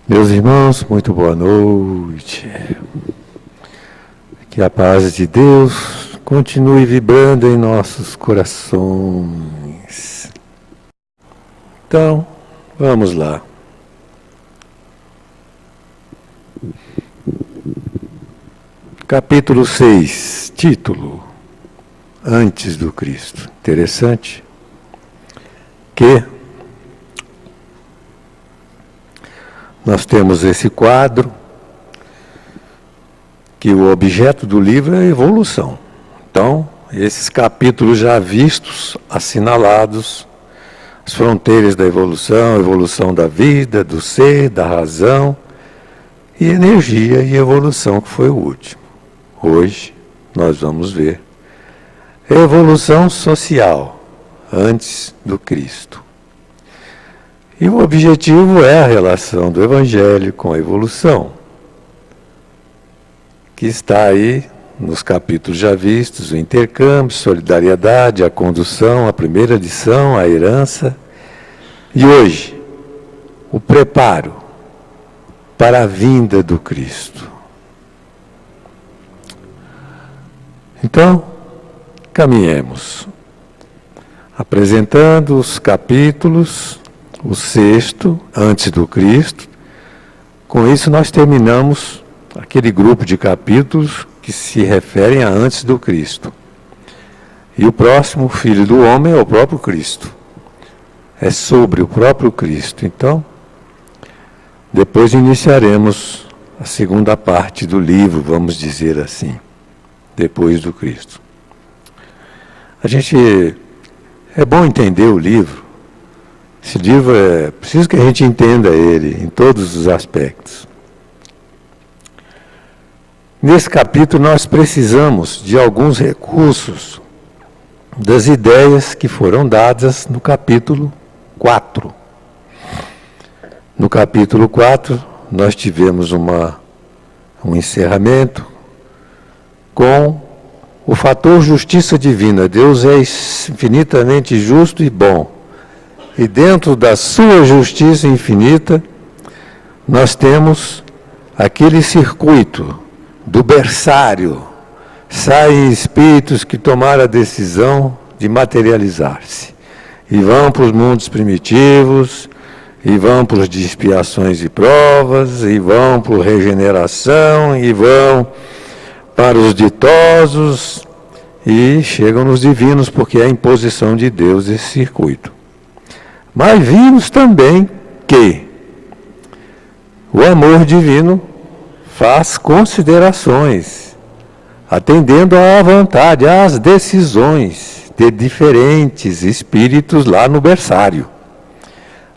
Meus irmãos, muito boa noite. Que a paz de Deus continue vibrando em nossos corações. Então, vamos lá. Capítulo 6, título: Antes do Cristo. Interessante que nós temos esse quadro, que o objeto do livro é a evolução. Então, esses capítulos já vistos, assinalados, as fronteiras da evolução, a evolução da vida, do ser, da razão, e energia e evolução, que foi o último. Hoje, nós vamos ver a evolução social, antes do Cristo. E o objetivo é a relação do Evangelho com a evolução, que está aí nos capítulos já vistos: o intercâmbio, solidariedade, a condução, a primeira lição, a herança. E hoje, o preparo para a vinda do Cristo. Então, caminhemos, apresentando os capítulos. O sexto, antes do Cristo. Com isso nós terminamos aquele grupo de capítulos que se referem a antes do Cristo. E o próximo, Filho do Homem, é o próprio Cristo. É sobre o próprio Cristo. Então, depois iniciaremos a segunda parte do livro, vamos dizer assim, depois do Cristo. É bom entender o livro. Esse livro é preciso que a gente entenda ele em todos os aspectos. Nesse capítulo nós precisamos de alguns recursos das ideias que foram dadas no capítulo 4. No capítulo 4 nós tivemos um encerramento com o fator justiça divina. Deus é infinitamente justo e bom. E dentro da sua justiça infinita, nós temos aquele circuito do berçário. Saem espíritos que tomaram a decisão de materializar-se. E vão para os mundos primitivos, e vão para os de expiações e provas, e vão para a regeneração, e vão para os ditosos, e chegam nos divinos, porque é a imposição de Deus esse circuito. Mas vimos também que o amor divino faz considerações, atendendo à vontade, às decisões de diferentes espíritos lá no berçário.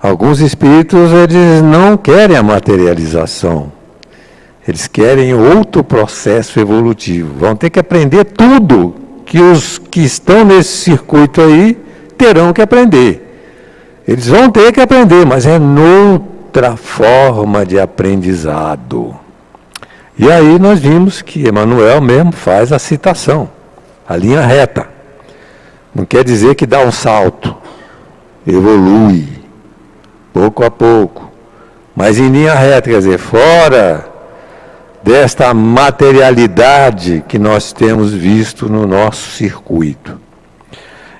Alguns espíritos, eles não querem a materialização, eles querem outro processo evolutivo. Vão ter que aprender tudo que os que estão nesse circuito aí terão que aprender. Eles vão ter que aprender, mas é noutra forma de aprendizado. E aí nós vimos que Emmanuel mesmo faz a citação, a linha reta. Não quer dizer que dá um salto, evolui, pouco a pouco. Mas em linha reta, quer dizer, fora desta materialidade que nós temos visto no nosso circuito.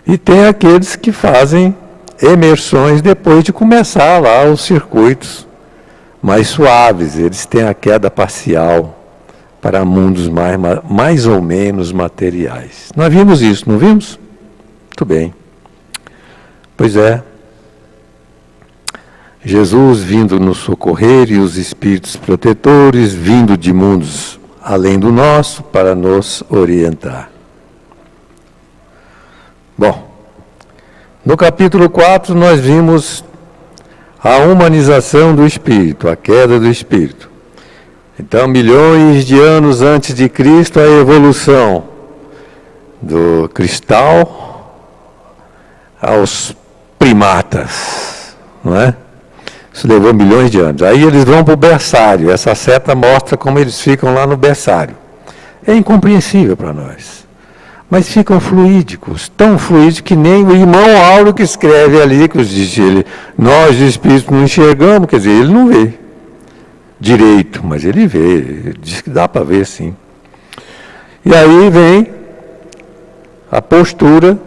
E tem aqueles que fazem emersões depois de começar lá os circuitos mais suaves. Eles têm a queda parcial para mundos mais ou menos materiais. Nós vimos isso, não vimos? Muito bem. Pois é. Jesus vindo nos socorrer e os espíritos protetores vindo de mundos além do nosso para nos orientar. Bom, no capítulo 4 nós vimos a humanização do espírito, a queda do espírito. Então, milhões de anos antes de Cristo, a evolução do cristal aos primatas, não é? Isso levou milhões de anos. Aí eles vão para o berçário. Essa seta mostra como eles ficam lá no berçário. É incompreensível para nós. Mas ficam fluídicos, tão fluídicos que nem o irmão Áureo que escreve ali, que diz ele, nós espíritos não enxergamos, quer dizer, ele não vê. direito, mas ele vê, ele diz que dá para ver sim. E aí vem a postura,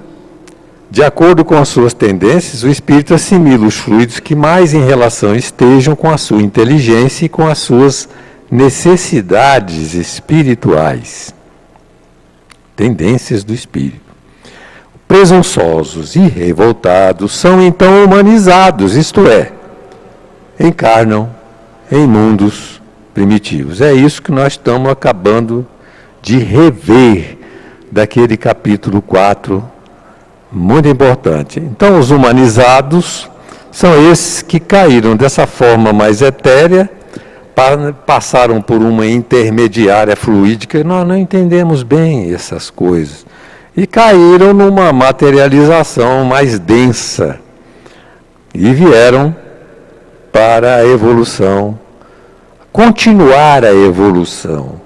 de acordo com as suas tendências, o espírito assimila os fluidos que mais em relação estejam com a sua inteligência e com as suas necessidades espirituais. Tendências do espírito. Presunçosos e revoltados são então humanizados, isto é, encarnam em mundos primitivos. É isso que nós estamos acabando de rever daquele capítulo 4, muito importante. Então, os humanizados são esses que caíram dessa forma mais etérea, passaram por uma intermediária fluídica, nós não entendemos bem essas coisas, e caíram numa materialização mais densa, e vieram para a evolução, continuar a evolução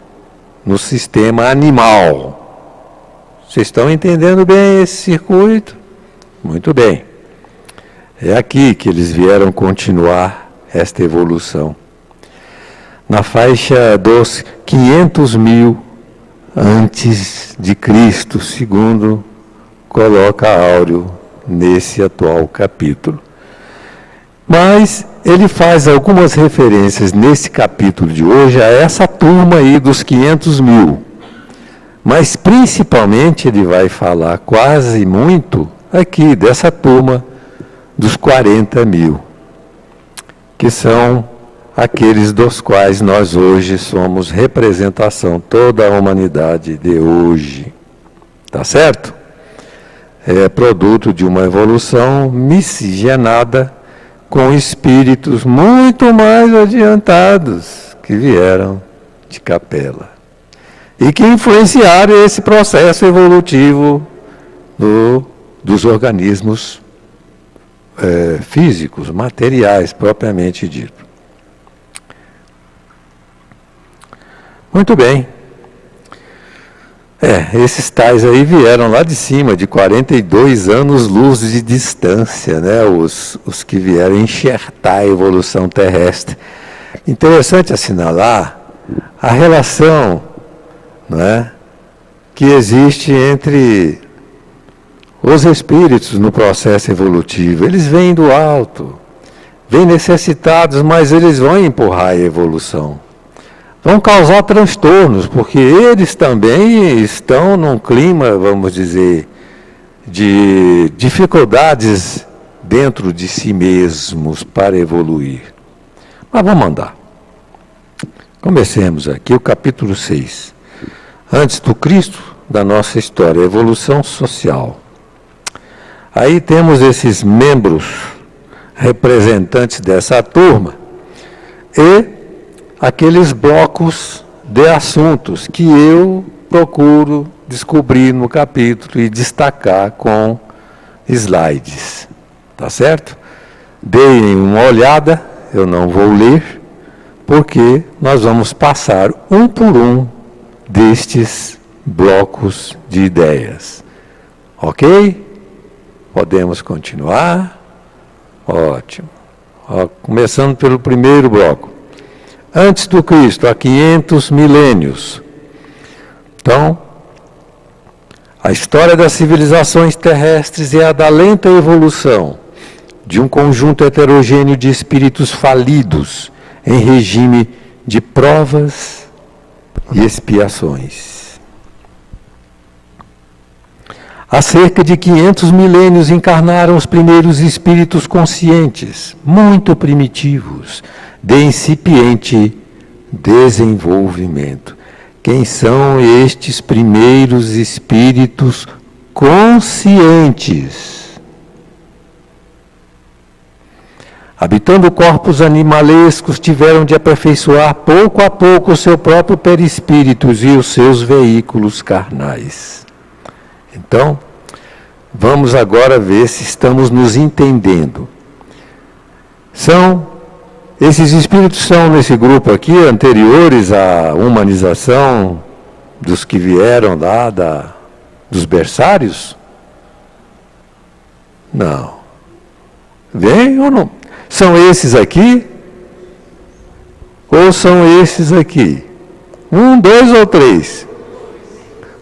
no sistema animal. Vocês estão entendendo bem esse circuito? Muito bem. É aqui que eles vieram continuar esta evolução. Na faixa dos 500 mil antes de Cristo, segundo coloca Áureo nesse atual capítulo. Mas ele faz algumas referências nesse capítulo de hoje a essa turma aí dos 500 mil. Mas principalmente ele vai falar quase muito aqui dessa turma dos 40 mil, que são aqueles dos quais nós hoje somos representação, toda a humanidade de hoje. Tá certo? É produto de uma evolução miscigenada com espíritos muito mais adiantados que vieram de Capela e que influenciaram esse processo evolutivo dos organismos físicos, materiais, propriamente dito. Muito bem. Esses tais aí vieram lá de cima, de 42 anos-luz de distância, né? Os que vieram enxertar a evolução terrestre. Interessante assinalar a relação, né, que existe entre os espíritos no processo evolutivo. Eles vêm do alto, vêm necessitados, mas eles vão empurrar a evolução. Vão causar transtornos, porque eles também estão num clima, vamos dizer, de dificuldades dentro de si mesmos para evoluir. Mas vamos andar. Comecemos aqui o capítulo 6. Antes do Cristo, da nossa história, evolução social. Aí temos esses membros representantes dessa turma e aqueles blocos de assuntos que eu procuro descobrir no capítulo e destacar com slides. Tá certo? Deem uma olhada, eu não vou ler, porque nós vamos passar um por um destes blocos de ideias. Ok? Podemos continuar? Ótimo. Começando pelo primeiro bloco. Antes do Cristo, há 500 milênios. Então, a história das civilizações terrestres é a da lenta evolução de um conjunto heterogêneo de espíritos falidos em regime de provas e expiações. Há cerca de 500 milênios encarnaram os primeiros espíritos conscientes, muito primitivos, de incipiente desenvolvimento. Quem são estes primeiros espíritos conscientes? Habitando corpos animalescos, tiveram de aperfeiçoar pouco a pouco o seu próprio perispírito e os seus veículos carnais. Então, vamos agora ver se estamos nos entendendo. Esses espíritos são, nesse grupo aqui, anteriores à humanização dos que vieram lá dos berçários? Não. Vem ou não? São esses aqui Ou são esses aqui? 1, 2 ou 3?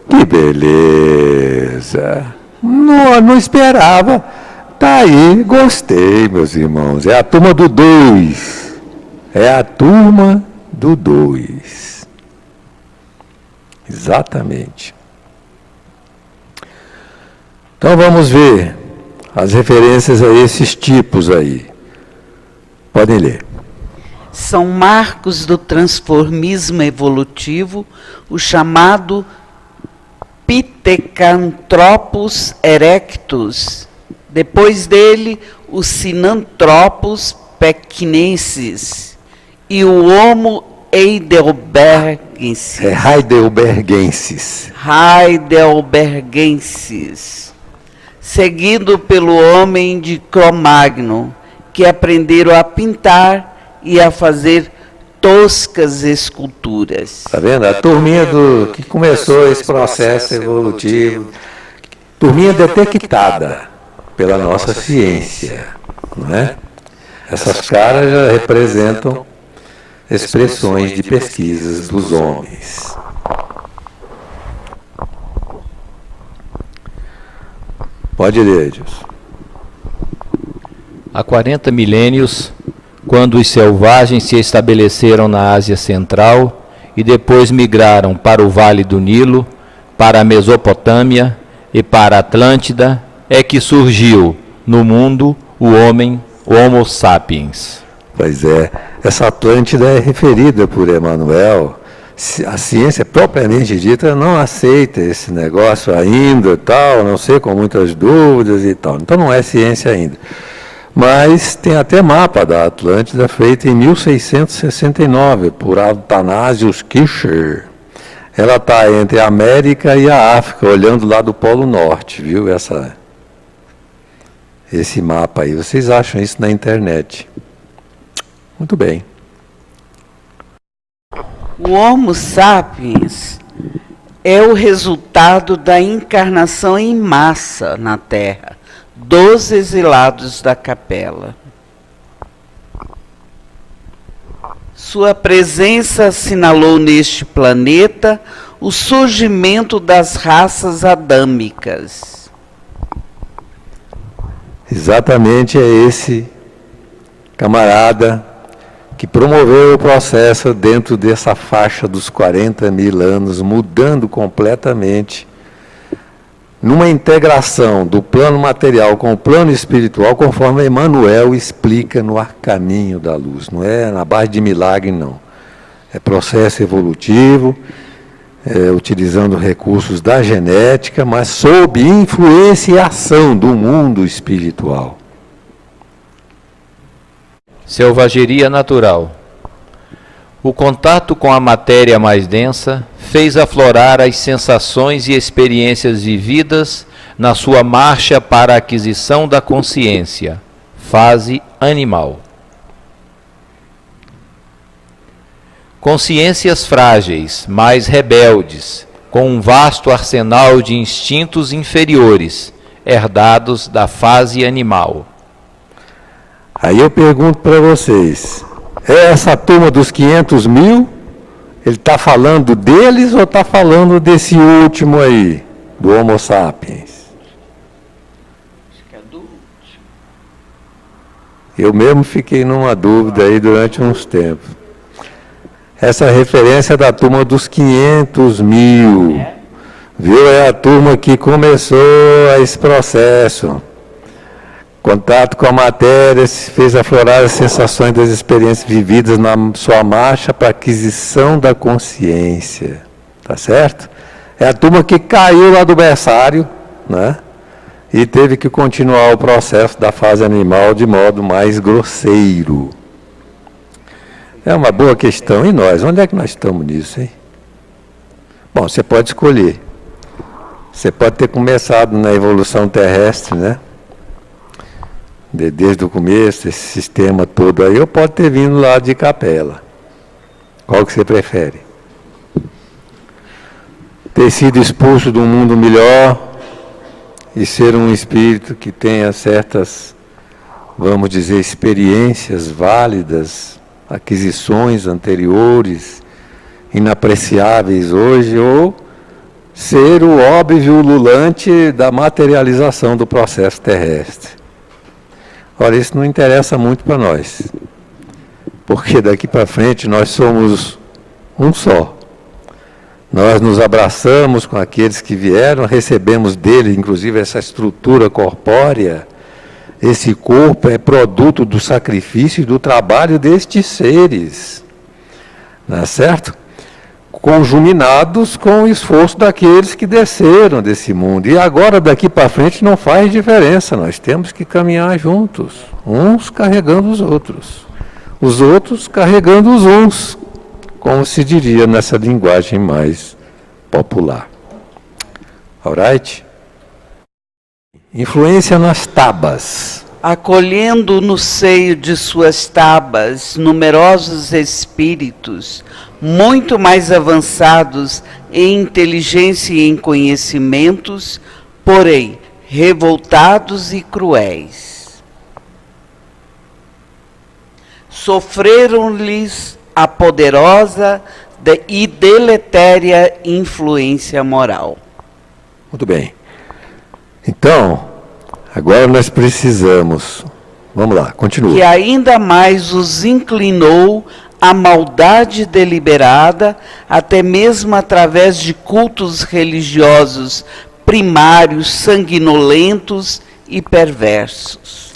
Que beleza! Não esperava. Tá aí, gostei, meus irmãos. É a turma do 2. É a turma do 2. Exatamente. Então vamos ver as referências a esses tipos aí. Podem ler. São marcos do transformismo evolutivo, o chamado Pithecanthropus erectus. Depois dele, o Sinanthropus pequinensis e o Homo heidelbergensis. Heidelbergensis. Seguido pelo homem de Cro-Magnon, que aprenderam a pintar e a fazer toscas esculturas. Está vendo? A turminha que começou esse processo evolutivo, turminha detectada pela nossa ciência, não é? Essas caras já representam expressões de pesquisas dos homens. Pode ler, Edilson. Há 40 milênios, quando os selvagens se estabeleceram na Ásia Central e depois migraram para o Vale do Nilo, para a Mesopotâmia e para a Atlântida, é que surgiu no mundo o homem, o Homo sapiens. Pois é, essa Atlântida é referida por Emmanuel. A ciência propriamente dita não aceita esse negócio ainda e tal, não sei, com muitas dúvidas e tal. Então não é ciência ainda. Mas tem até mapa da Atlântida feito em 1669 por Athanasius Kircher. Ela está entre a América e a África, olhando lá do Polo Norte, viu? Esse mapa aí. Vocês acham isso na internet? Muito bem. O Homo sapiens é o resultado da encarnação em massa na Terra dos exilados da Capela. Sua presença assinalou neste planeta o surgimento das raças adâmicas. Exatamente, é esse camarada que promoveu o processo dentro dessa faixa dos 40 mil anos, mudando completamente, numa integração do plano material com o plano espiritual, conforme Emmanuel explica no Caminho da Luz. Não é na base de milagre, não. É processo evolutivo, utilizando recursos da genética, mas sob influência e ação do mundo espiritual. Selvageria natural. O contato com a matéria mais densa fez aflorar as sensações e experiências vividas na sua marcha para a aquisição da consciência, fase animal. Consciências frágeis, mais rebeldes, com um vasto arsenal de instintos inferiores, herdados da fase animal. Aí eu pergunto para vocês, é essa turma dos 500 mil? Ele está falando deles ou está falando desse último aí, do Homo sapiens? Acho que é do último. Eu mesmo fiquei numa dúvida aí durante uns tempos. Essa referência é da turma dos 500 mil, viu? É a turma que começou esse processo. Contato com a matéria fez aflorar as sensações das experiências vividas na sua marcha para a aquisição da consciência. Tá certo? É a turma que caiu lá do berçário, né? E teve que continuar o processo da fase animal de modo mais grosseiro. É uma boa questão. E nós? Onde é que nós estamos nisso, hein? Bom, você pode escolher. Você pode ter começado na evolução terrestre, né? Desde o começo, esse sistema todo aí, ou pode ter vindo lá de Capela. Qual que você prefere? Ter sido expulso de um mundo melhor e ser um espírito que tenha certas, vamos dizer, experiências válidas, aquisições anteriores, inapreciáveis hoje, ou ser o óbvio ululante da materialização do processo terrestre. Ora, isso não interessa muito para nós, porque daqui para frente nós somos um só. Nós nos abraçamos com aqueles que vieram, recebemos dele, inclusive, essa estrutura corpórea. Esse corpo é produto do sacrifício e do trabalho destes seres, não é certo? Conjuminados com o esforço daqueles que desceram desse mundo. E agora, daqui para frente, não faz diferença. Nós temos que caminhar juntos, uns carregando os outros carregando os uns, como se diria nessa linguagem mais popular. Alright? Influência nas tabas. Acolhendo no seio de suas tabas numerosos espíritos, muito mais avançados em inteligência e em conhecimentos, porém revoltados e cruéis. Sofreram-lhes a poderosa e deletéria influência moral. Muito bem. Então, agora nós precisamos, vamos lá, continua. Que ainda mais os inclinou à maldade deliberada, até mesmo através de cultos religiosos primários, sanguinolentos e perversos.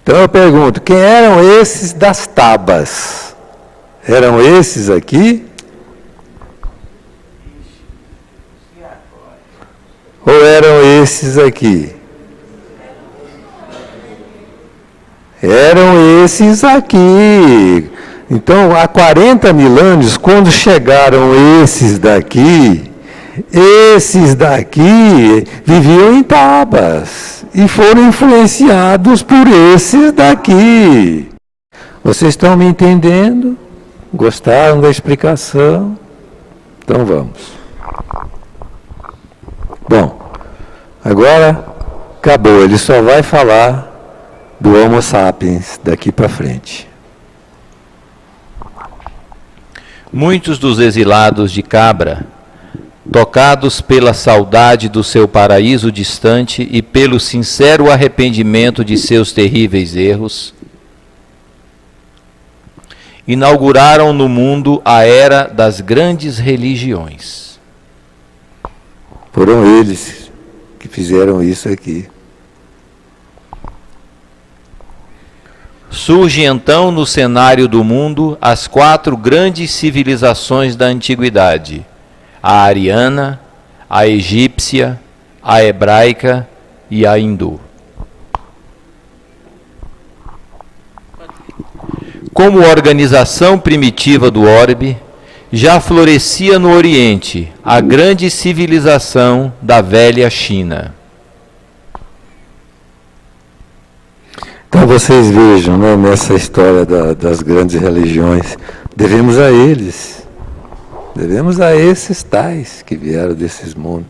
Então eu pergunto, quem eram esses das tabas? Eram esses aqui? Ou eram esses aqui? Eram esses aqui. Então, há 40 mil anos, quando chegaram esses daqui viviam em tabas e foram influenciados por esses daqui. Vocês estão me entendendo? Gostaram da explicação? Então vamos. Bom, agora acabou. Ele só vai falar do Homo sapiens daqui para frente. Muitos dos exilados de Cabra, tocados pela saudade do seu paraíso distante e pelo sincero arrependimento de seus terríveis erros, inauguraram no mundo a era das grandes religiões. Foram eles que fizeram isso aqui. Surge então no cenário do mundo as 4 grandes civilizações da antiguidade: a ariana, a egípcia, a hebraica e a hindu. Como organização primitiva do orbe, já florescia no Oriente a grande civilização da velha China. Então vocês vejam, né, nessa história das grandes religiões, devemos a eles, devemos a esses tais que vieram desses mundos.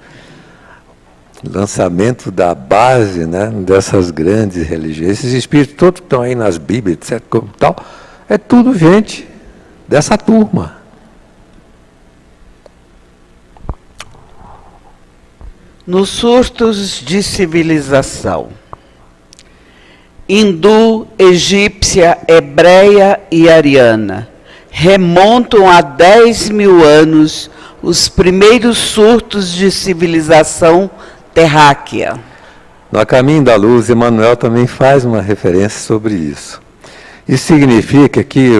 Lançamento da base, né, dessas grandes religiões, esses espíritos todos que estão aí nas Bíblias, etc., tal, é tudo gente dessa turma. Nos surtos de civilização, hindu, egípcia, hebreia e ariana, remontam a 10 mil anos os primeiros surtos de civilização terráquea. No A Caminho da Luz, Emmanuel também faz uma referência sobre isso. Isso significa que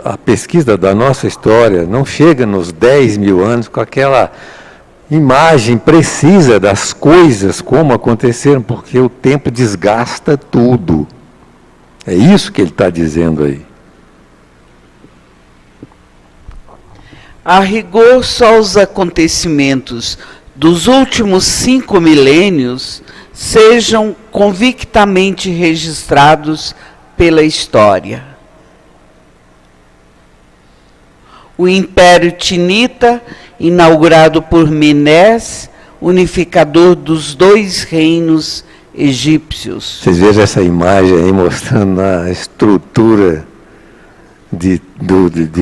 a pesquisa da nossa história não chega nos 10 mil anos com aquela imagem precisa das coisas como aconteceram, porque o tempo desgasta tudo. É isso que ele está dizendo aí. A rigor, só os acontecimentos dos últimos 5 milênios sejam convictamente registrados pela história. O Império Tinita, inaugurado por Menés, unificador dos 2 reinos egípcios. Vocês vejam essa imagem aí mostrando a estrutura de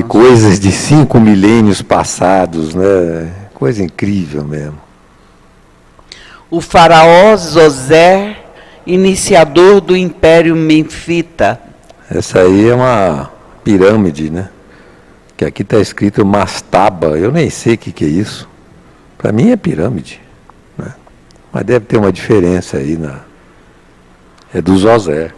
coisas de 5 milênios passados, né? Coisa incrível mesmo. O faraó Zoser, iniciador do Império Menfita. Essa aí é uma pirâmide, né? Que aqui está escrito mastaba, eu nem sei o que é isso. Para mim é pirâmide, né? Mas deve ter uma diferença aí é do Zoser.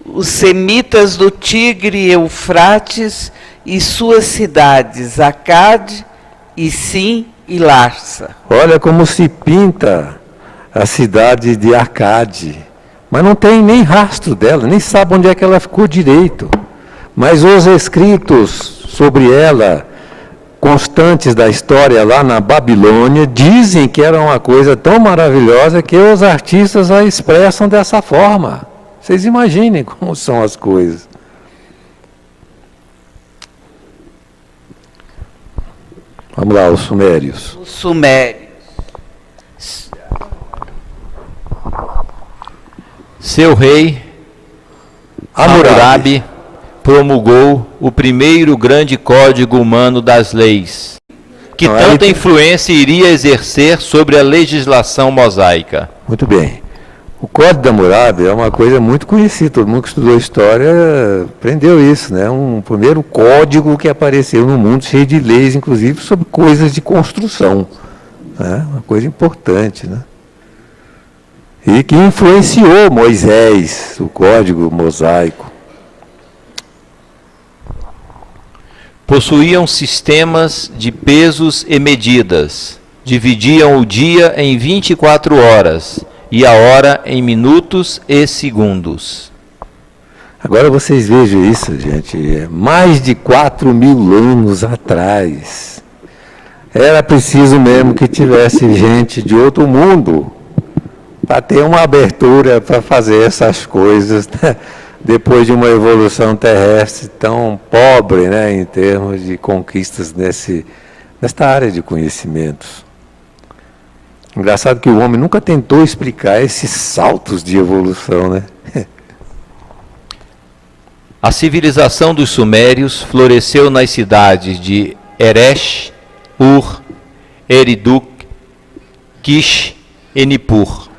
Os semitas do Tigre e Eufrates e suas cidades, Acade, Issim e Larsa. Olha como se pinta a cidade de Acade, mas não tem nem rastro dela, nem sabe onde é que ela ficou direito. Mas os escritos sobre ela, constantes da história lá na Babilônia, dizem que era uma coisa tão maravilhosa que os artistas a expressam dessa forma. Vocês imaginem como são as coisas. Vamos lá, os sumérios. Os sumérios. Seu rei, Hammurabi, promulgou o primeiro grande código humano das leis, que tanta influência iria exercer sobre a legislação mosaica. Muito bem. O Código de Hammurabi é uma coisa muito conhecida, todo mundo que estudou história aprendeu isso, né? Um primeiro código que apareceu no mundo, cheio de leis, inclusive sobre coisas de construção, né? Uma coisa importante, né? E que influenciou Moisés, o Código Mosaico. Possuíam sistemas de pesos e medidas, dividiam o dia em 24 horas, e a hora em minutos e segundos. Agora vocês vejam isso, gente. Mais de 4.000 anos atrás. Era preciso mesmo que tivesse gente de outro mundo para ter uma abertura para fazer essas coisas, né? Depois de uma evolução terrestre tão pobre, né, em termos de conquistas nesta área de conhecimentos. Engraçado que o homem nunca tentou explicar esses saltos de evolução, né? A civilização dos sumérios floresceu nas cidades de Eresh, Ur, Eriduk, Kish e Nippur.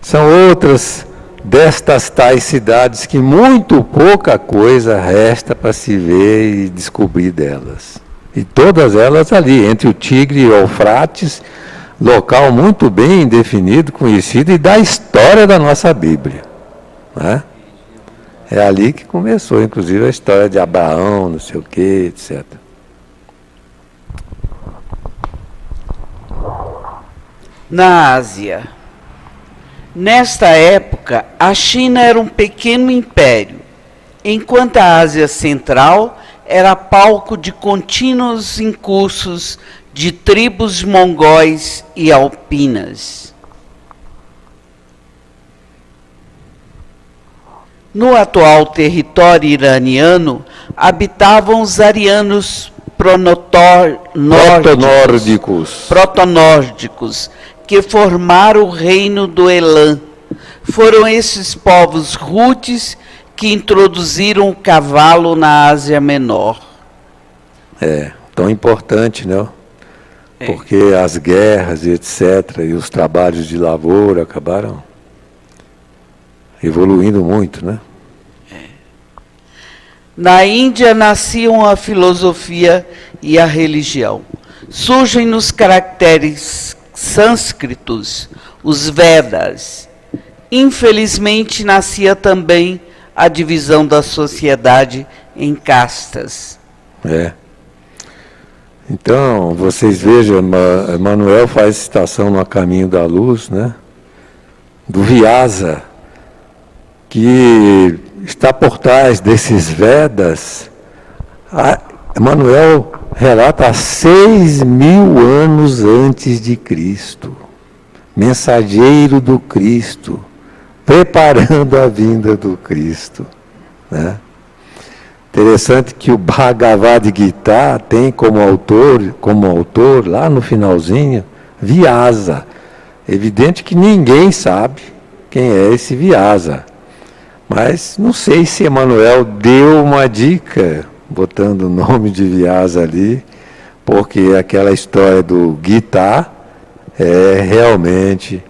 São outras destas tais cidades que muito pouca coisa resta para se ver e descobrir delas. E todas elas ali, entre o Tigre e o Eufrates, local muito bem definido, conhecido e da história da nossa Bíblia, né? É ali que começou, inclusive, a história de Abraão, não sei o quê, etc. Na Ásia. Nesta época, a China era um pequeno império, enquanto a Ásia Central era palco de contínuos incursos de tribos mongóis e alpinas. No atual território iraniano, habitavam os arianos protonórdicos, que formaram o reino do Elam. Foram esses povos rudes que introduziram o cavalo na Ásia Menor. Tão importante, né? Porque as guerras e etc., e os trabalhos de lavoura acabaram evoluindo muito, né? Na Índia nasciam a filosofia e a religião. Surgem nos caracteres sânscritos os Vedas. Infelizmente, nascia também a divisão da sociedade em castas. Então, vocês vejam, Emmanuel faz citação no A Caminho da Luz, né? Do Vyasa, que está por trás desses Vedas. Emmanuel relata há 6.000 anos antes de Cristo, mensageiro do Cristo, preparando a vinda do Cristo, né? Interessante que o Bhagavad Gita tem como autor, lá no finalzinho, Vyasa. Evidente que ninguém sabe quem é esse Vyasa. Mas não sei se Emmanuel deu uma dica, botando o nome de Vyasa ali, porque aquela história do Gita é realmente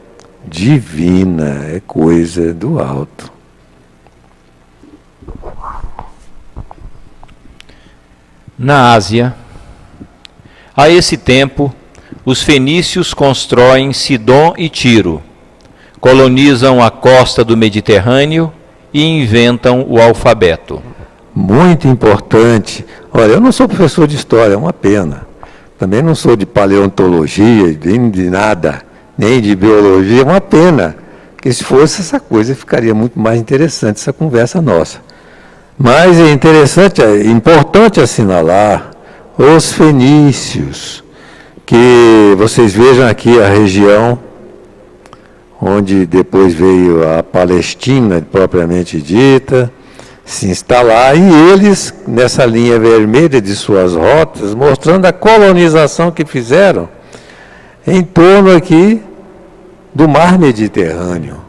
divina, é coisa do alto. Na Ásia, a esse tempo, os fenícios constroem Sidom e Tiro, colonizam a costa do Mediterrâneo e inventam o alfabeto. Muito importante. Olha, eu não sou professor de história, é uma pena. Também não sou de paleontologia, nem de nada, nem de biologia, é uma pena. Porque se fosse essa coisa, ficaria muito mais interessante essa conversa nossa. Mas é interessante, é importante assinalar os fenícios, que vocês vejam aqui a região onde depois veio a Palestina, propriamente dita, se instalar, e eles, nessa linha vermelha de suas rotas, mostrando a colonização que fizeram em torno aqui do mar Mediterrâneo,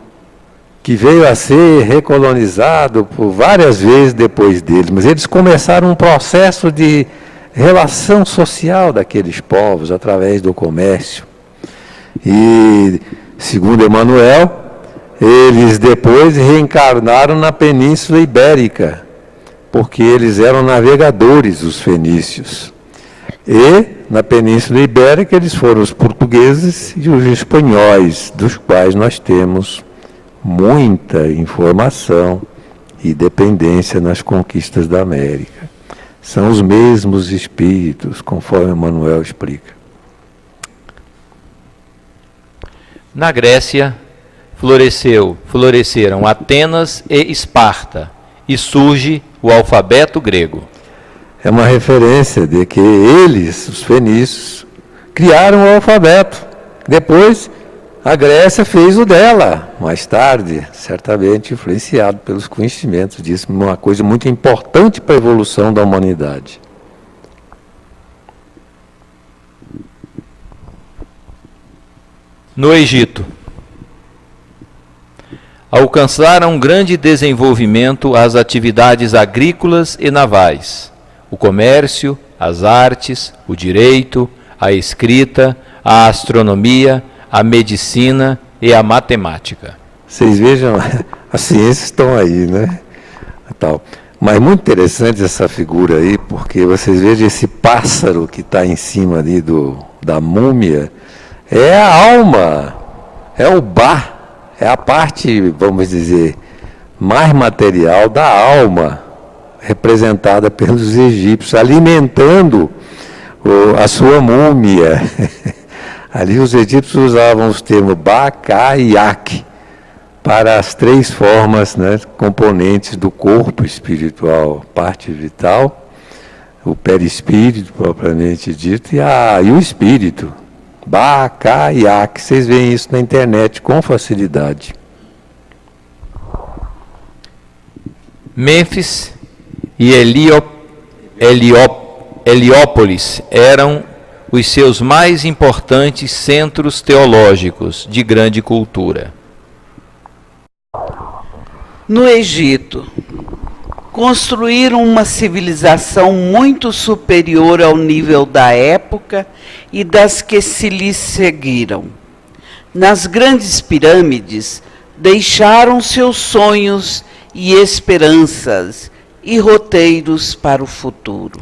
que veio a ser recolonizado por várias vezes depois deles, mas eles começaram um processo de relação social daqueles povos através do comércio. E, segundo Emmanuel, eles depois reencarnaram na Península Ibérica, porque eles eram navegadores, os fenícios. E, na Península Ibérica, eles foram os portugueses e os espanhóis, dos quais nós temos muita informação e dependência nas conquistas da América. São os mesmos espíritos, conforme Emmanuel explica. Na Grécia, floresceram Atenas e Esparta, e surge o alfabeto grego. É uma referência de que eles, os fenícios, criaram o alfabeto. Depois, a Grécia fez o dela, mais tarde, certamente influenciado pelos conhecimentos disso, uma coisa muito importante para a evolução da humanidade. No Egito, alcançaram grande desenvolvimento as atividades agrícolas e navais, o comércio, as artes, o direito, a escrita, a astronomia, a medicina e a matemática. Vocês vejam, as ciências estão aí, né? Tal. Mas muito interessante essa figura aí, porque vocês vejam esse pássaro que está em cima ali da múmia, é a alma, é o Ba, é a parte, vamos dizer, mais material da alma, representada pelos egípcios, alimentando a sua múmia. Ali os egípcios usavam os termos Ba, Ka e Yak para as três formas, né, componentes do corpo espiritual, parte vital, o perispírito propriamente dito e o espírito. Ba, Ka e Yak. Vocês veem isso na internet com facilidade. Mênfis e Heliópolis eram os seus mais importantes centros teológicos de grande cultura. No Egito, construíram uma civilização muito superior ao nível da época e das que se lhes seguiram. Nas grandes pirâmides, deixaram seus sonhos e esperanças e roteiros para o futuro.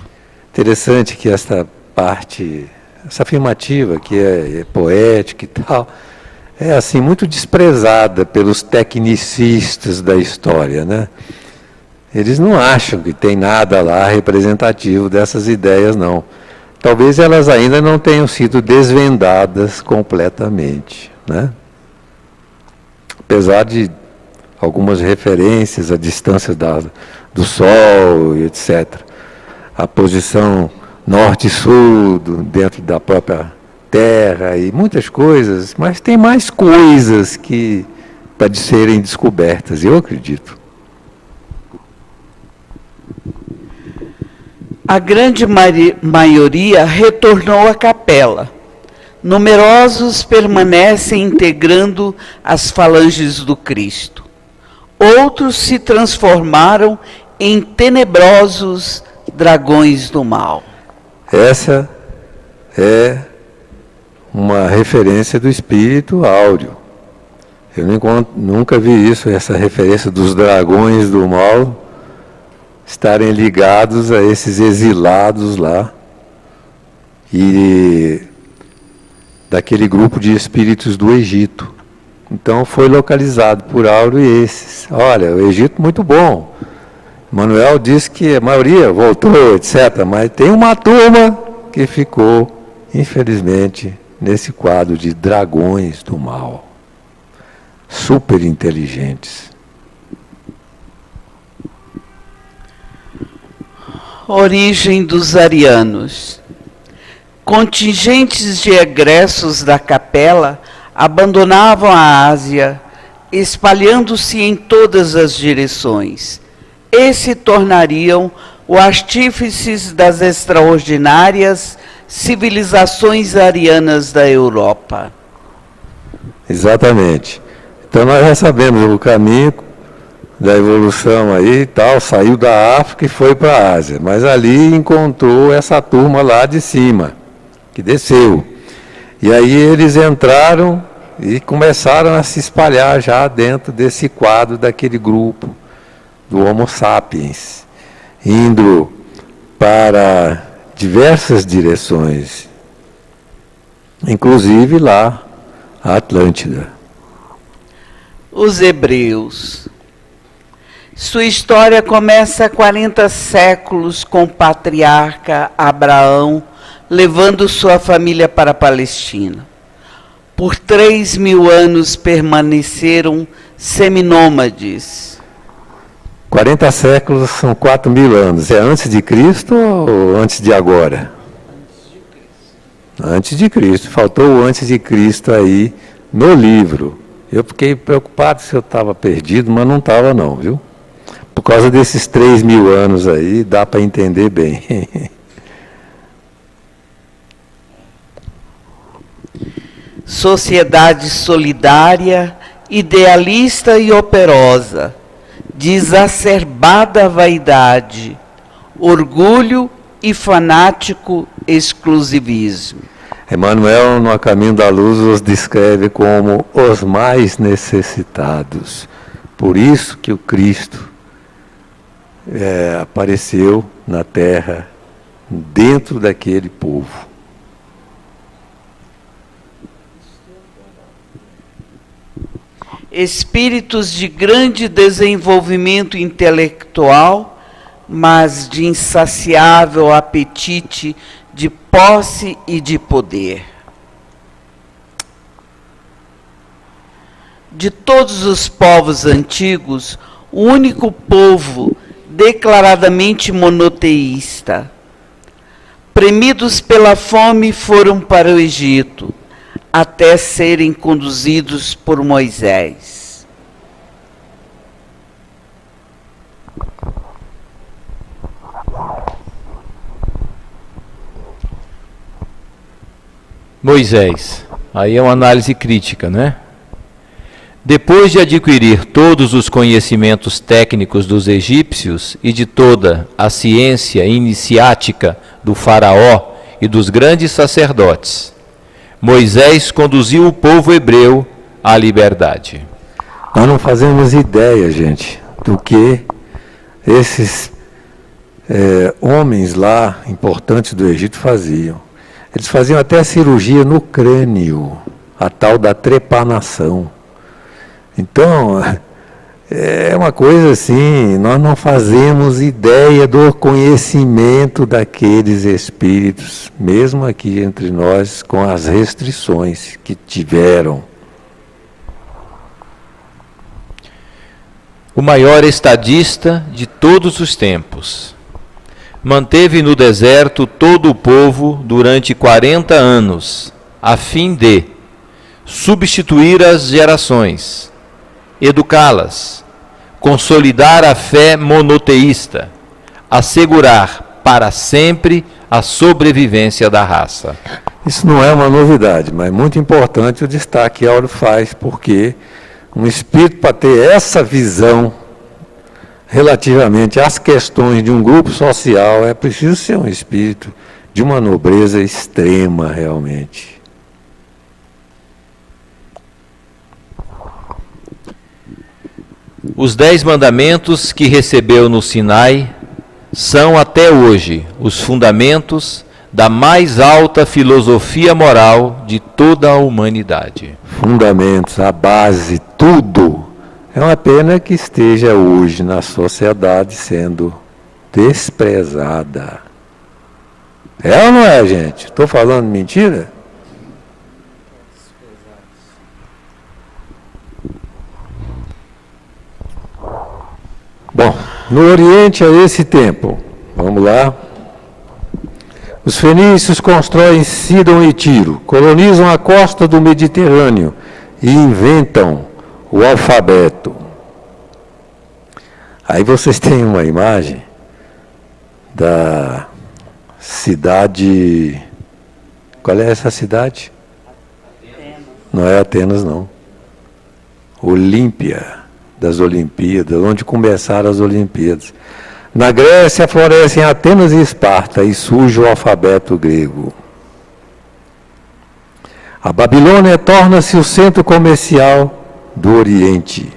Interessante que esta parte, essa afirmativa que é poética e tal, é assim muito desprezada pelos tecnicistas da história, né? Eles não acham que tem nada lá representativo dessas ideias, não. Talvez elas ainda não tenham sido desvendadas completamente, né? Apesar de algumas referências à distância do Sol, etc. A posição norte e sul dentro da própria Terra e muitas coisas, mas tem mais coisas que para serem descobertas, eu acredito. A grande maioria retornou à capela. Numerosos permanecem integrando as falanges do Cristo. Outros se transformaram em tenebrosos dragões do mal. Essa é uma referência do espírito áureo. Eu nunca vi isso, essa referência dos dragões do mal estarem ligados a esses exilados lá e daquele grupo de espíritos do Egito. Então foi localizado por Áureo esses. Olha, o Egito muito bom. Manuel disse que a maioria voltou, etc. Mas tem uma turma que ficou, infelizmente, nesse quadro de dragões do mal. Super inteligentes. Origem dos arianos. Contingentes de egressos da capela abandonavam a Ásia, espalhando-se em todas as direções, e se tornariam os artífices das extraordinárias civilizações arianas da Europa. Exatamente. Então nós já sabemos o caminho da evolução aí e tal, saiu da África e foi para a Ásia, mas ali encontrou essa turma lá de cima, que desceu. E aí eles entraram e começaram a se espalhar já dentro desse quadro daquele grupo do Homo sapiens, indo para diversas direções, inclusive lá a Atlântida. Os hebreus. Sua história começa há 40 séculos com o patriarca Abraão levando sua família para a Palestina. Por 3.000 anos permaneceram seminômades. 40 séculos são 4.000 anos. É antes de Cristo ou antes de agora? Antes de Cristo. Faltou o antes de Cristo aí no livro. Eu fiquei preocupado se eu estava perdido, mas não estava não, viu? Por causa desses 3.000 anos aí, dá para entender bem. Sociedade solidária, idealista e operosa, de exacerbada vaidade, orgulho e fanático exclusivismo. Emmanuel, no A Caminho da Luz, os descreve como os mais necessitados. Por isso que o Cristo apareceu na Terra, dentro daquele povo. Espíritos de grande desenvolvimento intelectual, mas de insaciável apetite de posse e de poder. De todos os povos antigos, o único povo declaradamente monoteísta. Premidos pela fome, foram para o Egito, até serem conduzidos por Moisés. Moisés, aí é uma análise crítica, né? Depois de adquirir todos os conhecimentos técnicos dos egípcios e de toda a ciência iniciática do faraó e dos grandes sacerdotes, Moisés conduziu o povo hebreu à liberdade. Nós não fazemos ideia, gente, do que esses homens lá, importantes do Egito, faziam. Eles faziam até cirurgia no crânio, a tal da trepanação. Então, é uma coisa assim, nós não fazemos ideia do conhecimento daqueles espíritos, mesmo aqui entre nós, com as restrições que tiveram. O maior estadista de todos os tempos manteve no deserto todo o povo durante 40 anos, a fim de substituir as gerações, educá-las, consolidar a fé monoteísta, assegurar para sempre a sobrevivência da raça. Isso não é uma novidade, mas muito importante o destaque que Áureo faz, porque Um espírito para ter essa visão relativamente às questões de um grupo social, é preciso ser um espírito de uma nobreza extrema, realmente. Os 10 mandamentos que recebeu no Sinai são até hoje os fundamentos da mais alta filosofia moral de toda a humanidade. Fundamentos, a base, tudo. É uma pena que esteja hoje na sociedade sendo desprezada. É ou não é, gente? Estou falando mentira? Bom, no Oriente a esse tempo, vamos lá. Os fenícios constroem Sidon e Tiro, colonizam a costa do Mediterrâneo e inventam o alfabeto. Aí vocês têm uma imagem da cidade... Qual é essa cidade? Atenas. Não é Atenas, não. Olímpia, das Olimpíadas, onde começaram as Olimpíadas. Na Grécia florescem Atenas e Esparta e surge o alfabeto grego. A Babilônia torna-se o centro comercial do Oriente.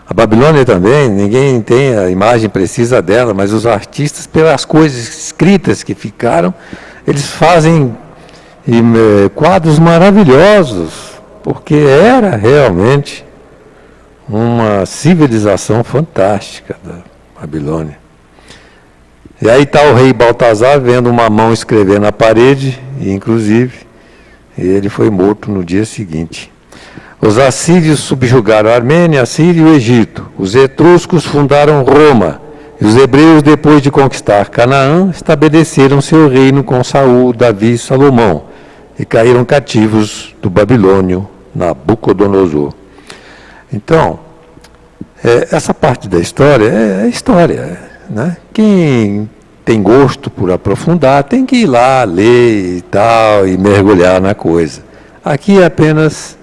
A Babilônia também, ninguém tem a imagem precisa dela, mas os artistas, pelas coisas escritas que ficaram, eles fazem quadros maravilhosos, porque era realmente uma civilização fantástica da Babilônia. E aí está o rei Baltazar vendo uma mão escrever na parede, e inclusive ele foi morto no dia seguinte. Os assírios subjugaram a Armênia, a Síria e o Egito. Os etruscos fundaram Roma. E os hebreus, depois de conquistar Canaã, estabeleceram seu reino com Saul, Davi e Salomão. E caíram cativos do babilônio Nabucodonosor. Então, essa parte da história é história, né? Quem tem gosto por aprofundar tem que ir lá, ler e tal, e mergulhar na coisa. Aqui é apenas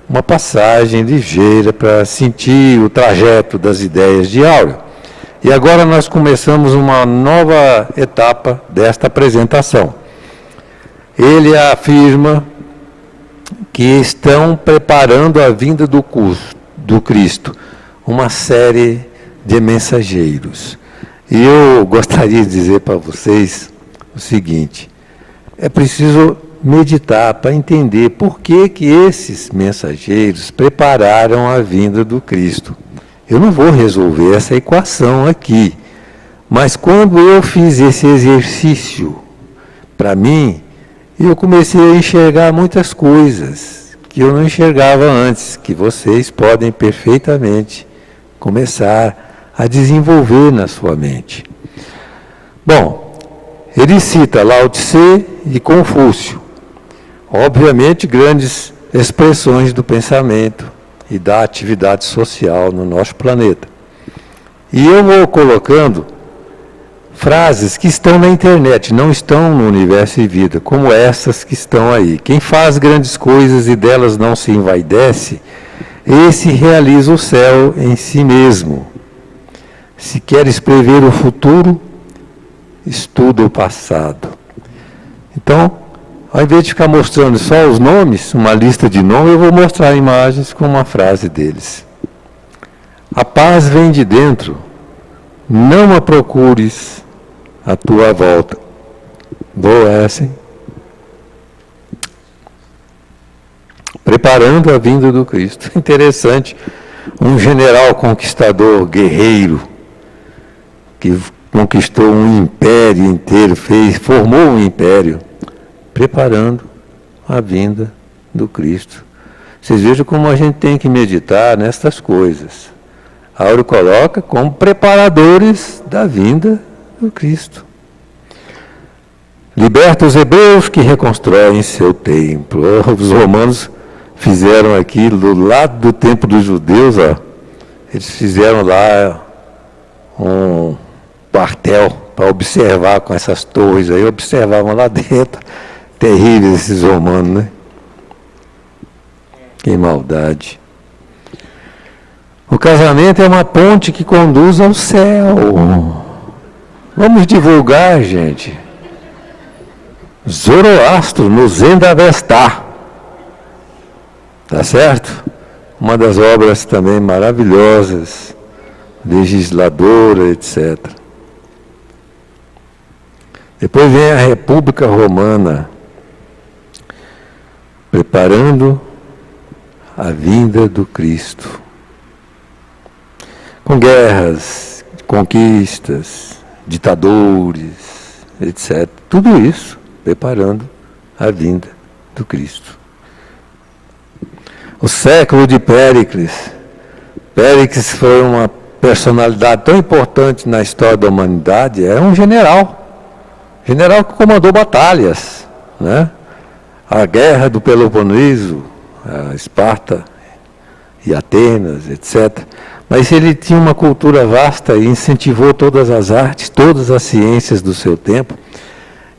uma passagem ligeira para sentir o trajeto das ideias de Áureo. E agora nós começamos uma nova etapa desta apresentação. Ele afirma que estão preparando a vinda do Cristo, uma série de mensageiros. E eu gostaria de dizer para vocês o seguinte: é preciso meditar para entender por que esses mensageiros prepararam a vinda do Cristo. Eu não vou resolver essa equação aqui, mas quando eu fiz esse exercício, para mim, eu comecei a enxergar muitas coisas que eu não enxergava antes, que vocês podem perfeitamente começar a desenvolver na sua mente. Bom, ele cita Lao Tse e Confúcio, obviamente grandes expressões do pensamento e da atividade social no nosso planeta. E eu vou colocando frases que estão na internet, não estão no Universo e Vida, como essas que estão aí. Quem faz grandes coisas e delas não se envaidece, esse realiza o céu em si mesmo. Se queres prever o futuro, estuda o passado. Então, ao invés de ficar mostrando só os nomes, uma lista de nomes, eu vou mostrar imagens com uma frase deles. A paz vem de dentro, não a procures à tua volta. Boa essa, hein? Preparando a vinda do Cristo. Interessante, um general conquistador, guerreiro, que conquistou um império inteiro, formou um império, preparando a vinda do Cristo. Vocês vejam como a gente tem que meditar nestas coisas. Áureo coloca como preparadores da vinda do Cristo. Liberta os hebreus que reconstroem seu templo. Os romanos fizeram aqui do lado do templo dos judeus, ó, eles fizeram lá um quartel para observar com essas torres aí, observavam lá dentro. Terríveis esses romanos, né? Que maldade. O casamento é uma ponte que conduz ao céu. Vamos divulgar, gente. Zoroastro no Zendavesta. Tá certo? Uma das obras também maravilhosas, legisladora, etc. Depois vem a República Romana, preparando a vinda do Cristo. Com guerras, conquistas, ditadores, etc. Tudo isso preparando a vinda do Cristo. O século de Péricles. Péricles foi uma personalidade tão importante na história da humanidade, era um general. General que comandou batalhas, né? A guerra do Peloponeso, a Esparta e Atenas, etc. Mas ele tinha uma cultura vasta e incentivou todas as artes, todas as ciências do seu tempo.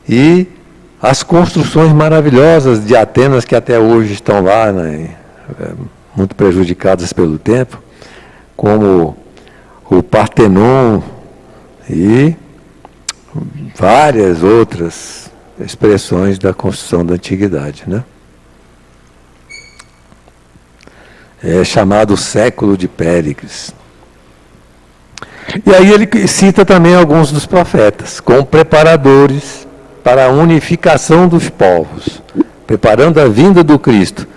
E as construções maravilhosas de Atenas, que até hoje estão lá, né, muito prejudicadas pelo tempo, como o Partenon e várias outras expressões da construção da antiguidade, né? É chamado século de Péricles. E aí ele cita também alguns dos profetas, como preparadores para a unificação dos povos, preparando a vinda do Cristo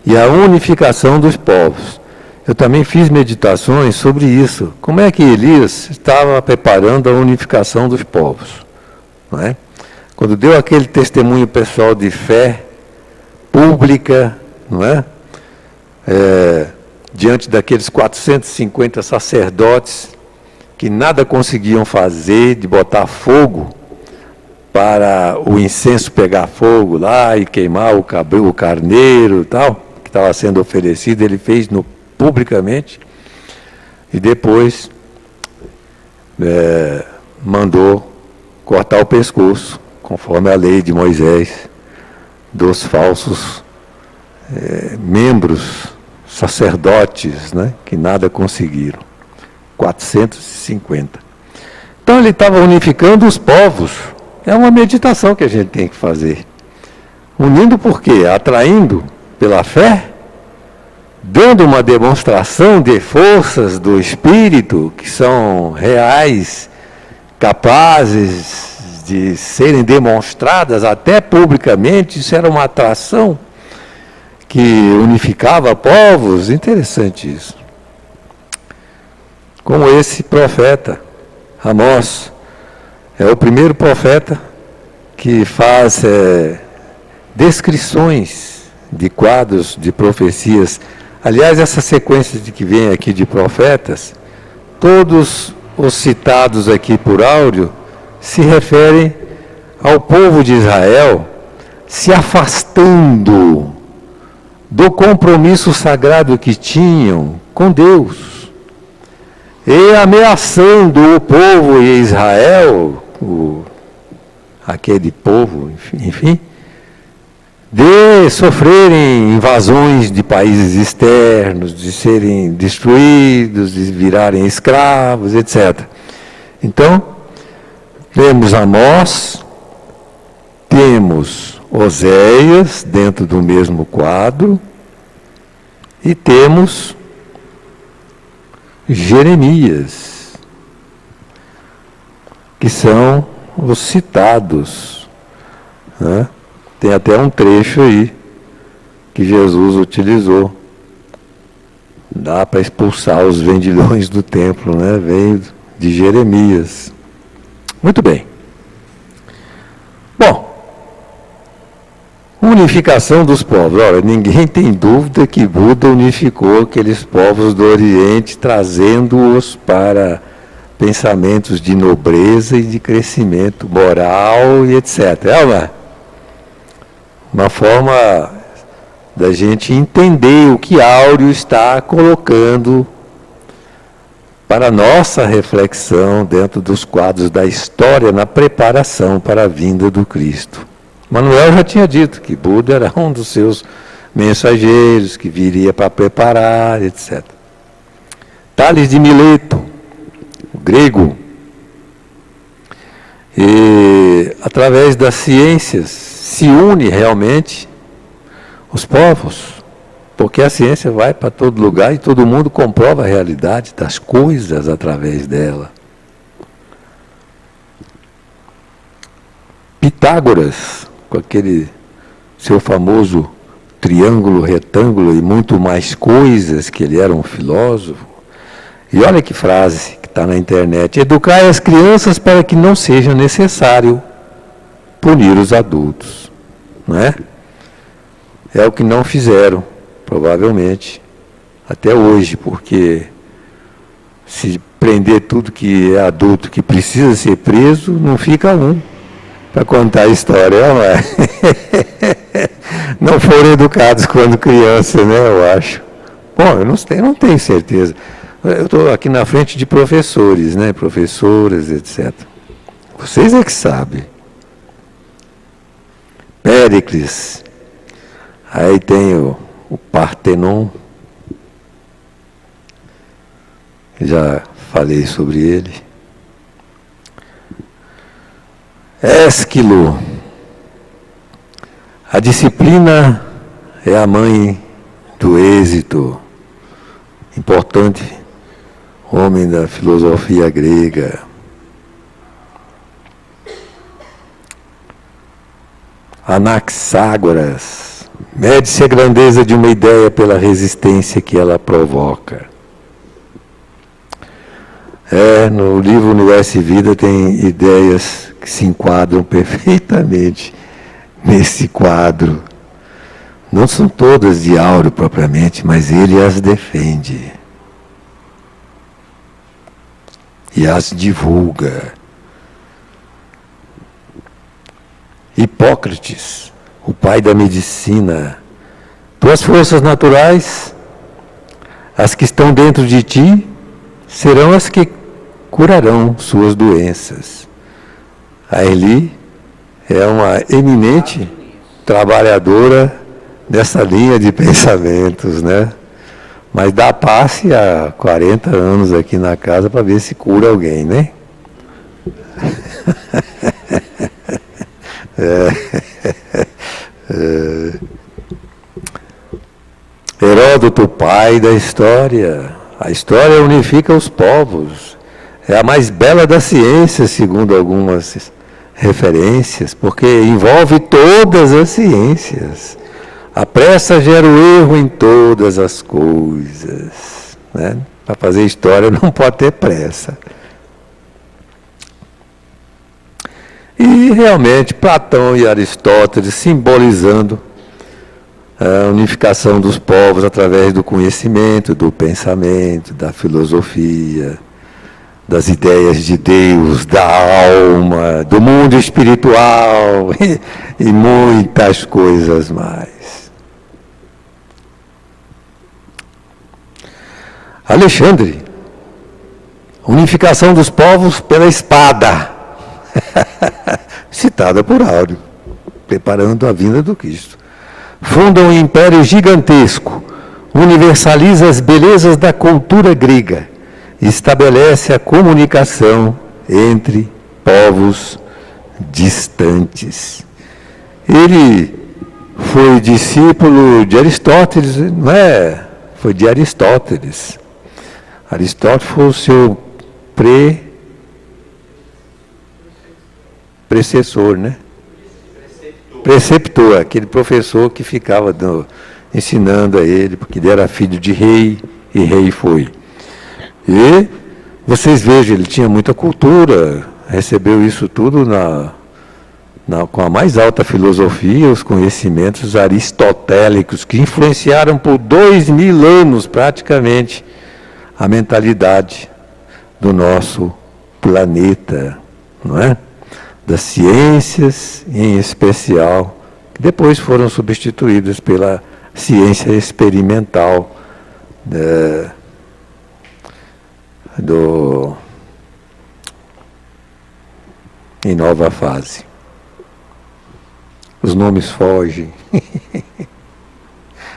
e a unificação dos povos. Eu também fiz meditações sobre isso. Como é que Elias estava preparando a unificação dos povos? Não é? Quando deu aquele testemunho pessoal de fé pública, não é? Diante daqueles 450 sacerdotes que nada conseguiam fazer de botar fogo para o incenso pegar fogo lá e queimar o carneiro e tal, que estava sendo oferecido, ele fez publicamente e depois mandou cortar o pescoço, conforme a lei de Moisés, dos falsos membros, sacerdotes, né, que nada conseguiram. 450. Então ele estava unificando os povos. É uma meditação que a gente tem que fazer. Unindo por quê? Atraindo pela fé, dando uma demonstração de forças do Espírito que são reais, capazes de serem demonstradas até publicamente. Isso era uma atração que unificava povos. Interessante isso. Como esse profeta, Amós, é o primeiro profeta que faz descrições de quadros de profecias. Aliás, essa sequência de que vem aqui de profetas, todos os citados aqui por Áureo se referem ao povo de Israel se afastando do compromisso sagrado que tinham com Deus e ameaçando o povo e Israel, aquele povo, enfim, de sofrerem invasões de países externos, de serem destruídos, de virarem escravos, etc. Então, temos Amós, temos Oséias dentro do mesmo quadro e temos Jeremias, que são os citados, né? Tem até um trecho aí que Jesus utilizou. Dá para expulsar os vendilhões do templo, né? Veio de Jeremias. Muito bem. Bom, unificação dos povos. Olha, ninguém tem dúvida que Buda unificou aqueles povos do Oriente, trazendo-os para pensamentos de nobreza e de crescimento moral e etc. Uma forma da gente entender o que Áureo está colocando para a nossa reflexão dentro dos quadros da história na preparação para a vinda do Cristo. Manuel já tinha dito que Buda era um dos seus mensageiros, que viria para preparar, etc. Tales de Mileto, o grego. E através das ciências se une realmente os povos, porque a ciência vai para todo lugar e todo mundo comprova a realidade das coisas através dela. Pitágoras, com aquele seu famoso triângulo, retângulo e muito mais coisas, que ele era um filósofo. E olha que frase que está na internet: educai as crianças para que não seja necessário punir os adultos. Não é? É o que não fizeram, provavelmente, até hoje, porque se prender tudo que é adulto que precisa ser preso, não fica um para contar a história, não é? Não foram educados quando criança, né, eu acho. Bom, eu não tenho certeza. Eu estou aqui na frente de professores, né, professoras, etc. Vocês é que sabem. Péricles. Aí tem o Partenon. Já falei sobre ele. Ésquilo. A disciplina é a mãe do êxito. Importante homem da filosofia grega. Anaxágoras. Mede-se a grandeza de uma ideia pela resistência que ela provoca. No livro Universo e Vida tem ideias que se enquadram perfeitamente nesse quadro. Não são todas de Áureo propriamente, mas ele as defende. E as divulga. Hipócrates, o pai da medicina. Tuas forças naturais, as que estão dentro de ti, serão as que curarão suas doenças. A Eli é uma eminente trabalhadora dessa linha de pensamentos, né? Mas dá passe há 40 anos aqui na casa para ver se cura alguém, né? Heródoto, pai da história. A história unifica os povos. É a mais bela da ciência, segundo algumas referências, porque envolve todas as ciências. A pressa gera o erro em todas as coisas. Né? Para fazer história não pode ter pressa. E realmente Platão e Aristóteles simbolizando a unificação dos povos através do conhecimento, do pensamento, da filosofia, das ideias de Deus, da alma, do mundo espiritual e muitas coisas mais. Alexandre, unificação dos povos pela espada, citada por Áureo, preparando a vinda do Cristo. Funda um império gigantesco, universaliza as belezas da cultura grega, estabelece a comunicação entre povos distantes. Ele foi discípulo de Aristóteles, não é? Foi de Aristóteles. Aristóteles foi o seu precessor, né? Preceptor, aquele professor que ficava ensinando a ele, porque ele era filho de rei, e rei foi. E vocês vejam, ele tinha muita cultura, recebeu isso tudo com a mais alta filosofia, os conhecimentos aristotélicos, que influenciaram por 2000 anos praticamente a mentalidade do nosso planeta, não é? Das ciências, em especial, que depois foram substituídas pela ciência experimental em nova fase. Os nomes fogem.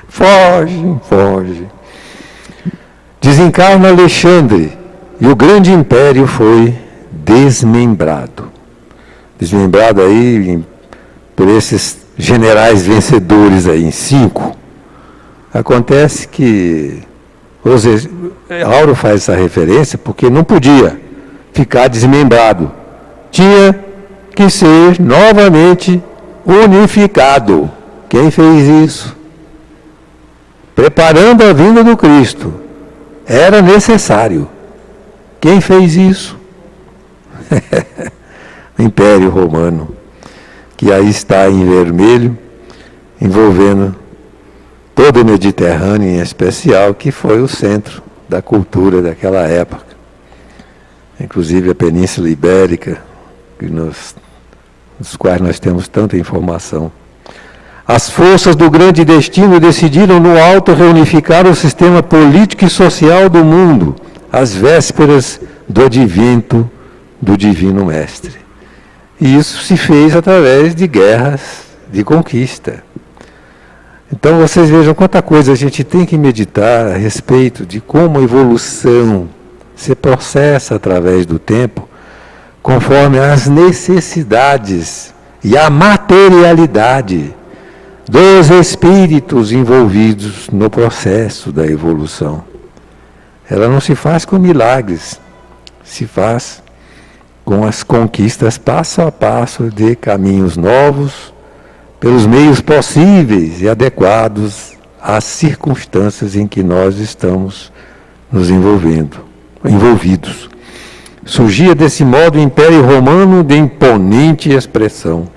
Fogem. desencarna Alexandre e o grande império foi desmembrado. Desmembrado aí por esses generais vencedores aí, em 5. Acontece que Auro faz essa referência porque não podia ficar desmembrado. Tinha que ser novamente unificado. Quem fez isso? Preparando a vinda do Cristo. Era necessário. Quem fez isso? O Império Romano, que aí está em vermelho, envolvendo todo o Mediterrâneo em especial, que foi o centro da cultura daquela época. Inclusive a Península Ibérica, dos quais nós temos tanta informação. As forças do grande destino decidiram no alto reunificar o sistema político e social do mundo, às vésperas do advento do Divino Mestre. E isso se fez através de guerras de conquista. Então vocês vejam quanta coisa a gente tem que meditar a respeito de como a evolução se processa através do tempo, conforme as necessidades e a materialidade dos espíritos envolvidos no processo da evolução. Ela não se faz com milagres, se faz com as conquistas passo a passo de caminhos novos, pelos meios possíveis e adequados às circunstâncias em que nós estamos nos envolvidos. Surgia desse modo o Império Romano de imponente expressão.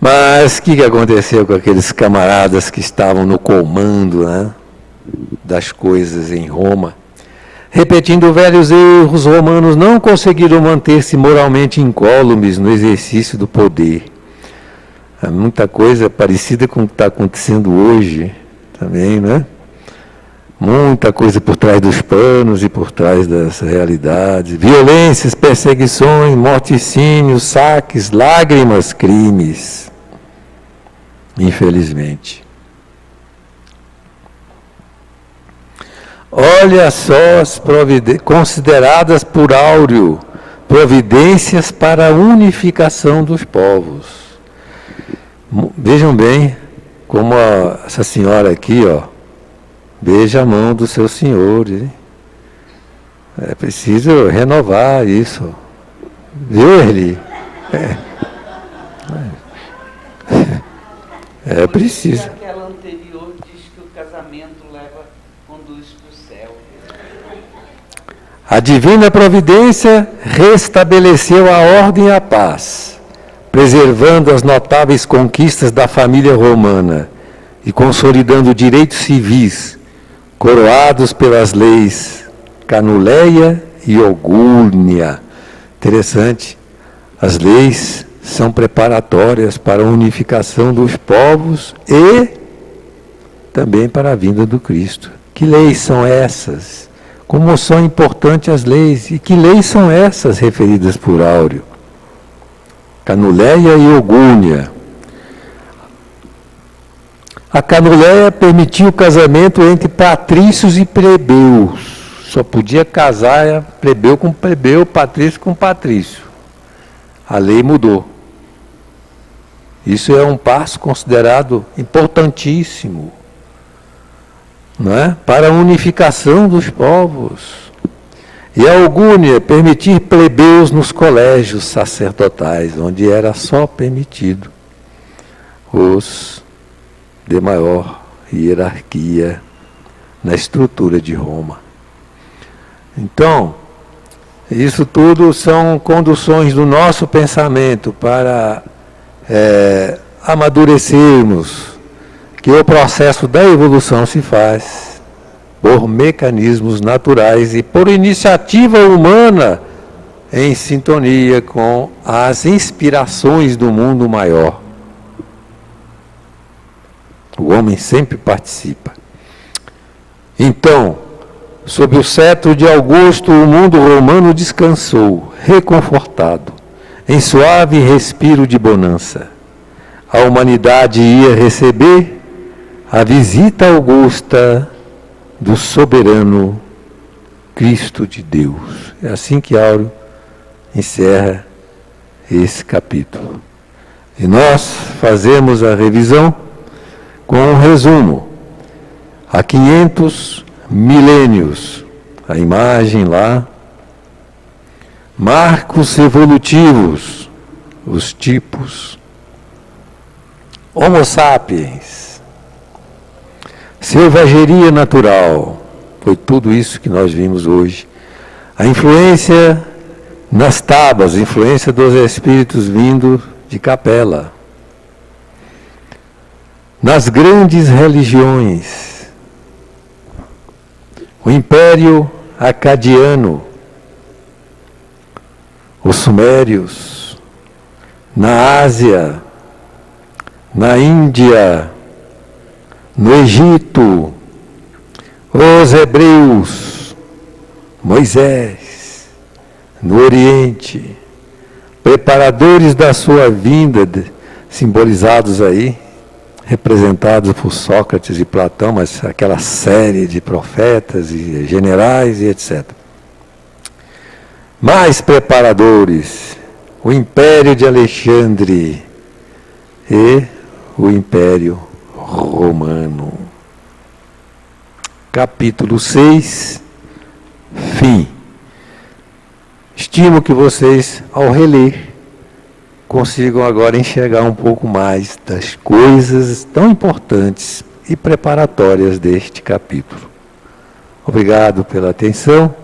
Mas o que aconteceu com aqueles camaradas que estavam no comando, né, das coisas em Roma? Repetindo velhos erros, romanos não conseguiram manter-se moralmente incólumes no exercício do poder. Há muita coisa parecida com o que está acontecendo hoje também, né? Muita coisa por trás dos panos e por trás das realidades. Violências, perseguições, morticínios, saques, lágrimas, crimes. Infelizmente. Olha só as consideradas por Áureo providências para a unificação dos povos. Vejam bem como essa senhora aqui, ó, beija a mão do seu senhor. Hein? É preciso renovar isso. Viu, Eli? É preciso. Aquela anterior diz que o casamento conduz para o céu. A divina providência restabeleceu a ordem e a paz, preservando as notáveis conquistas da família romana e consolidando direitos civis, coroados pelas leis Canuleia e Ogúrnia. Interessante, as leis são preparatórias para a unificação dos povos e também para a vinda do Cristo. Que leis são essas? Como são importantes as leis? E que leis são essas referidas por Áureo? Canuleia e Ogúrnia. A Canuleia permitiu o casamento entre patrícios e plebeus. Só podia casar plebeu com plebeu, patrício com patrício. A lei mudou. Isso é um passo considerado importantíssimo, não é? Para a unificação dos povos. E a Ogúrnia permitir plebeus nos colégios sacerdotais, onde era só permitido os de maior hierarquia na estrutura de Roma. Então, isso tudo são conduções do nosso pensamento para amadurecermos que o processo da evolução se faz por mecanismos naturais e por iniciativa humana em sintonia com as inspirações do mundo maior. O homem sempre participa. Então, sob o cetro de Augusto, o mundo romano descansou, reconfortado, em suave respiro de bonança. A humanidade ia receber a visita augusta do soberano Cristo de Deus. É assim que Áureo encerra esse capítulo. E nós fazemos a revisão com um resumo. Há 500 milênios, a imagem lá, marcos evolutivos, os tipos, Homo sapiens, selvageria natural, foi tudo isso que nós vimos hoje. A influência nas tábuas, a influência dos espíritos vindo de Capela. Nas grandes religiões, o Império Acadiano, os Sumérios, na Ásia, na Índia, no Egito, os hebreus, Moisés, no Oriente, preparadores da sua vinda, simbolizados aí, representados por Sócrates e Platão, mas aquela série de profetas e generais e etc. Mais preparadores, o Império de Alexandre e o Império Romano. Capítulo 6, fim. Estimo que vocês, ao reler, consigam agora enxergar um pouco mais das coisas tão importantes e preparatórias deste capítulo. Obrigado pela atenção.